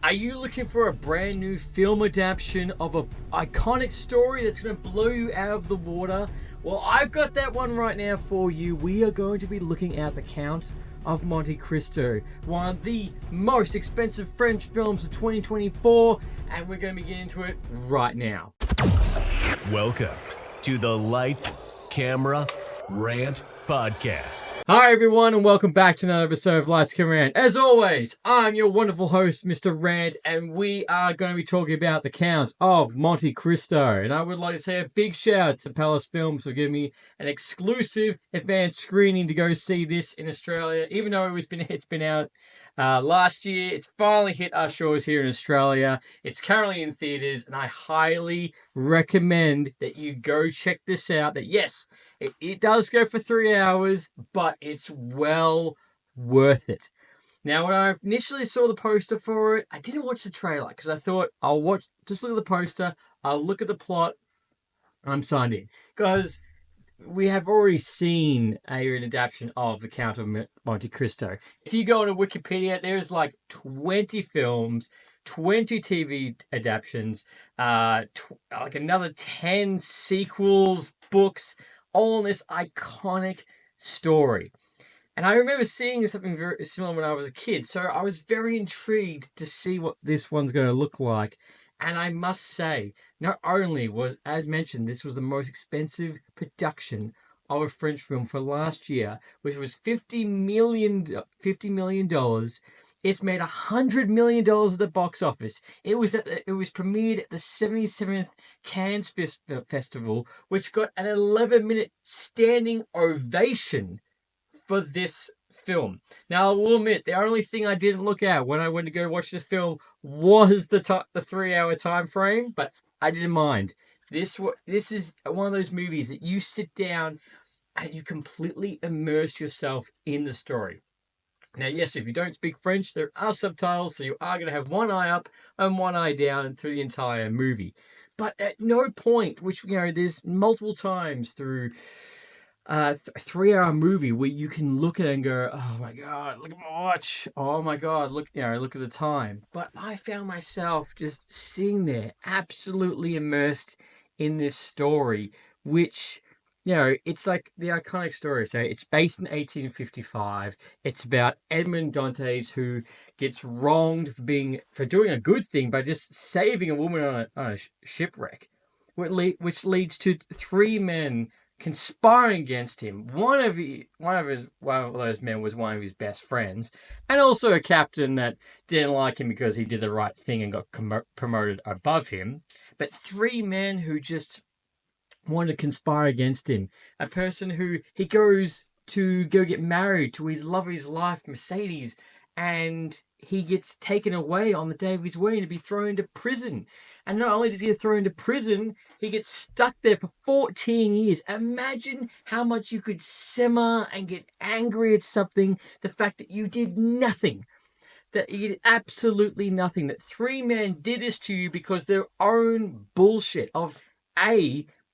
Are you looking for a brand new film adaptation of an iconic story that's going to blow you out of the water? Well, I've got that one right now for you. We are going to be looking at The Count of Monte Cristo, one of the most expensive French films of 2024, and we're going to be getting into it right now. Welcome to the Lights, Camera, Rant podcast. Hi everyone, and welcome back to another episode of Lights, Camera, Rant. As always, I'm your wonderful host, Mr. Rant, and we are going to be talking about The Count of Monte Cristo. And I would like to say a big shout out to Palace Films for giving me an exclusive advanced screening to go see this in Australia. Even though it's been out last year, it's finally hit our shores here in Australia. It's currently in theaters, and I highly recommend that you go check this out. That yes, it does go for 3 hours, but it's well worth it. Now, when I initially saw the poster for it, I didn't watch the trailer because I thought just look at the poster, I'll look at the plot, I'm signed in. Because we have already seen an adaptation of The Count of Monte Cristo. If you go on Wikipedia, there's like 20 films, 20 TV adaptations, like another 10 sequels, books, all in this iconic story. And I remember seeing something very similar when I was a kid, so I was very intrigued to see what this one's going to look like. And I must say, not only was, as mentioned, this was the most expensive production of a French film for last year, which was $50 million. It's made $100 million at the box office. It was premiered at the 77th Cannes Festival, which got an 11-minute standing ovation for this film. Now, I will admit, the only thing I didn't look at when I went to go watch this film was the 3-hour time frame, but I didn't mind. This is one of those movies that you sit down and you completely immerse yourself in the story. Now, yes, if you don't speak French, there are subtitles, so you are going to have one eye up and one eye down through the entire movie. But at no point, which, there's multiple times through a 3-hour movie where you can look at it and go, oh my God, look at my watch. Oh my God, look at the time. But I found myself just sitting there absolutely immersed in this story, which, it's like the iconic story. So it's based in 1855. It's about Edmond Dantès, who gets wronged for doing a good thing by just saving a woman on a shipwreck, which leads to 3 men conspiring against him. One of those men was one of his best friends, and also a captain that didn't like him because he did the right thing and got promoted above him. But 3 men who just wanted to conspire against him. A person who he goes to go get married to his love of his life, Mercedes, and he gets taken away on the day of his wedding to be thrown into prison. And not only does he get thrown into prison, he gets stuck there for 14 years. Imagine how much you could simmer and get angry at something. The fact that you did nothing. That you did absolutely nothing. That 3 men did this to you because their own bullshit of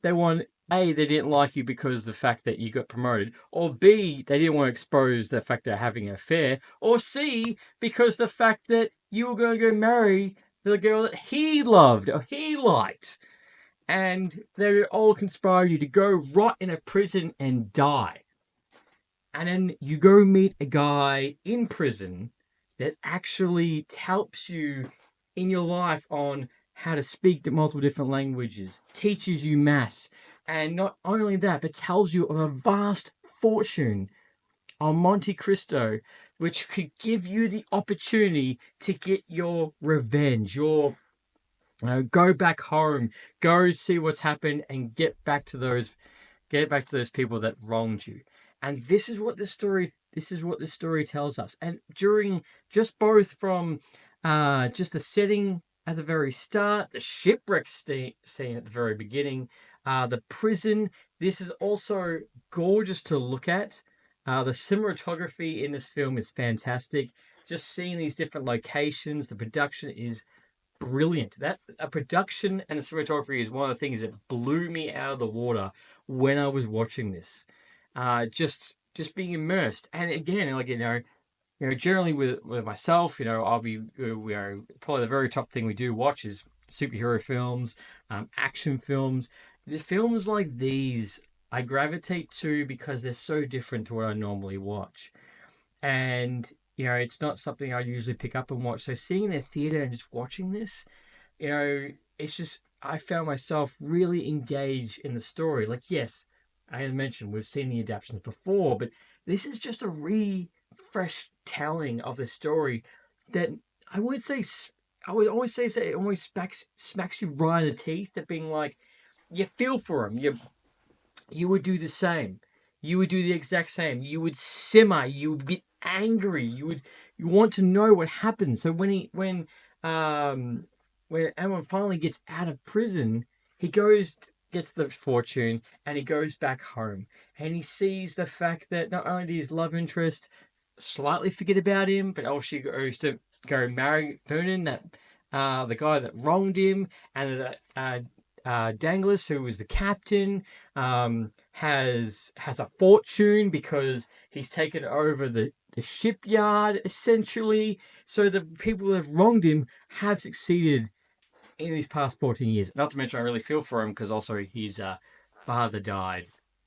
they didn't like you because of the fact that you got promoted, or B, they didn't want to expose the fact they're having an affair, or C, because the fact that you were going to go marry the girl that he loved or he liked. And they all conspired you to go rot in a prison and die. And then you go meet a guy in prison that actually helps you in your life on how to speak multiple different languages, teaches you maths, and not only that, but tells you of a vast fortune on Monte Cristo, which could give you the opportunity to get your revenge, go back home, go see what's happened, and get back to those people that wronged you. And this is what this story tells us. And during just both from just the setting at the very start, the shipwreck scene at the very beginning, the prison. This is also gorgeous to look at. The cinematography in this film is fantastic. Just seeing these different locations, the production is brilliant. A production and the cinematography is one of the things that blew me out of the water when I was watching this. Just being immersed. And again, generally with myself, I'll be, probably the very top thing we do watch is superhero films, action films. The films like these I gravitate to because they're so different to what I normally watch. And, it's not something I usually pick up and watch. So seeing it in a theater and just watching this, it's just, I found myself really engaged in the story. Like, yes, I had mentioned we've seen the adaptations before, but this is just a fresh telling of the story that I would say, I would always say it always smacks you right in the teeth at being like, you feel for him. You would do the same. You would do the exact same. You would simmer. You would get angry. You want to know what happens. So um when Edmond finally gets out of prison, he gets the fortune and he goes back home and he sees the fact that not only did his love interest slightly forget about him, but also goes to go marry Vernon, that the guy that wronged him, and that Danglis, who was the captain, has a fortune because he's taken over the shipyard essentially. So the people that have wronged him have succeeded in these past 14 years. Not to mention, I really feel for him because also his father died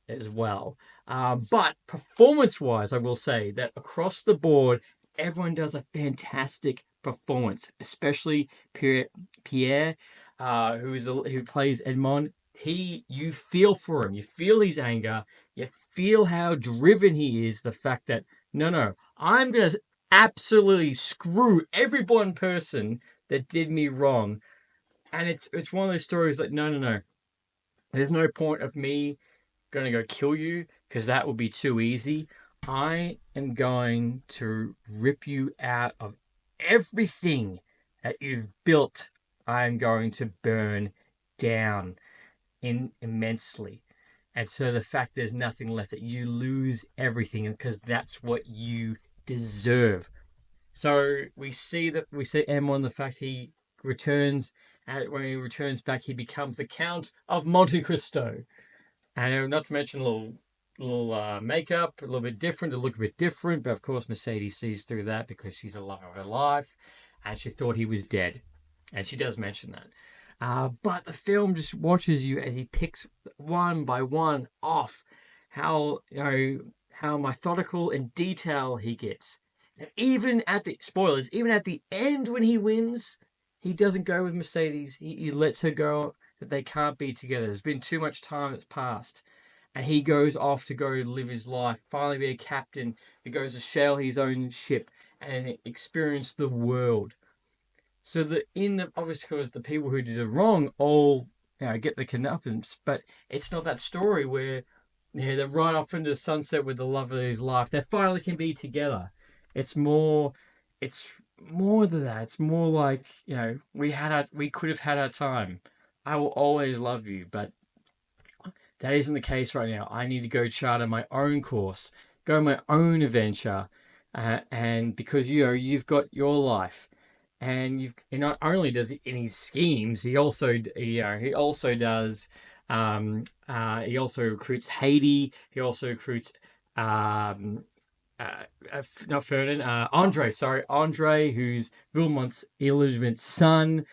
as well. But performance-wise, I will say that across the board, everyone does a fantastic performance, especially Pierre, who plays Edmond. You feel for him. You feel his anger. You feel how driven he is. The fact that no, I'm gonna absolutely screw every one person that did me wrong. And it's one of those stories like, no. There's no point of me going to go kill you because that would be too easy. I am going to rip you out of everything that you've built. I am going to burn down immensely. And so the fact there's nothing left, that you lose everything because that's what you deserve. So we see Emma on the fact he returns. When he returns back, he becomes the Count of Monte Cristo, and not to mention a little makeup, a little bit different, to look a bit different. But of course, Mercedes sees through that because she's the love of her life, and she thought he was dead, and she does mention that. But the film just watches you as he picks one by one off how how methodical and detailed he gets. And even at the spoilers, even at the end when he wins, he doesn't go with Mercedes. He lets her go, that they can't be together. There's been too much time that's passed. And he goes off to go live his life, finally be a captain. He goes to sail his own ship and experience the world. So that obviously, because the people who did it wrong all get the comeuppance, but it's not that story where they're right off into the sunset with the love of his life. They finally can be together. It's more, it's more than that. It's more like, we could have had our time. I will always love you, but that isn't the case right now. I need to go charter my own course, go my own adventure, and because you've got your life, and not only does he in his schemes, he also does. He also recruits Haiti. He also recruits not Fernan, Andre, sorry, Andre, who's Vilmont's illegitimate son,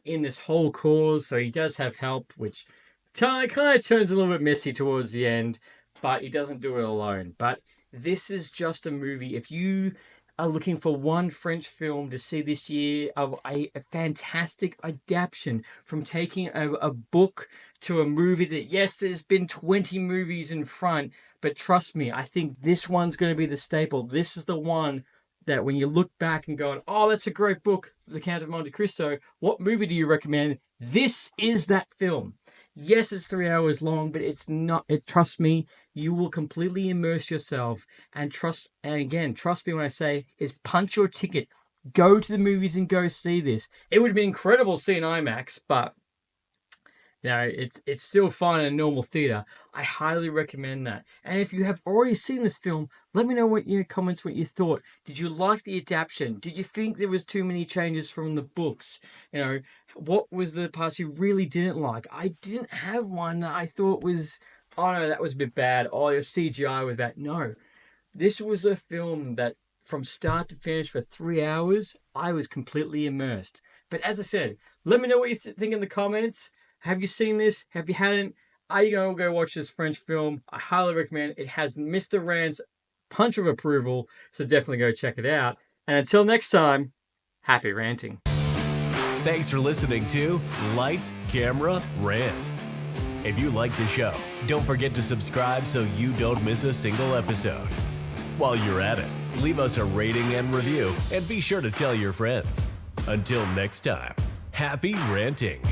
in this whole cause. So he does have help, which kind of turns a little bit messy towards the end, but he doesn't do it alone. But this is just a movie. If you are looking for one French film to see this year of a fantastic adaptation from taking a book to a movie that, yes, there's been 20 movies in front, but trust me, I think this one's going to be the staple. This is the one that when you look back and go, oh, that's a great book, The Count of Monte Cristo, what movie do you recommend? This is that film. Yes, it's 3 hours long, but it's not. Trust me, you will completely immerse yourself and trust. And again, trust me when I say, is punch your ticket. Go to the movies and go see this. It would have been incredible seeing IMAX, but it's still fine in a normal theater. I highly recommend that. And if you have already seen this film, let me know what your comments, what you thought. Did you like the adaptation? Did you think there was too many changes from the books? What was the parts you really didn't like? I didn't have one that I thought was, oh no, that was a bit bad. Oh, your CGI was bad. No, this was a film that from start to finish for 3 hours. I was completely immersed. But as I said, let me know what you think in the comments. Have you seen this? Have you hadn't? Are you going to go watch this French film? I highly recommend it. It has Mr. Rant's punch of approval, so definitely go check it out. And until next time, happy ranting. Thanks for listening to Lights, Camera, Rant. If you like the show, don't forget to subscribe so you don't miss a single episode. While you're at it, leave us a rating and review, and be sure to tell your friends. Until next time, happy ranting.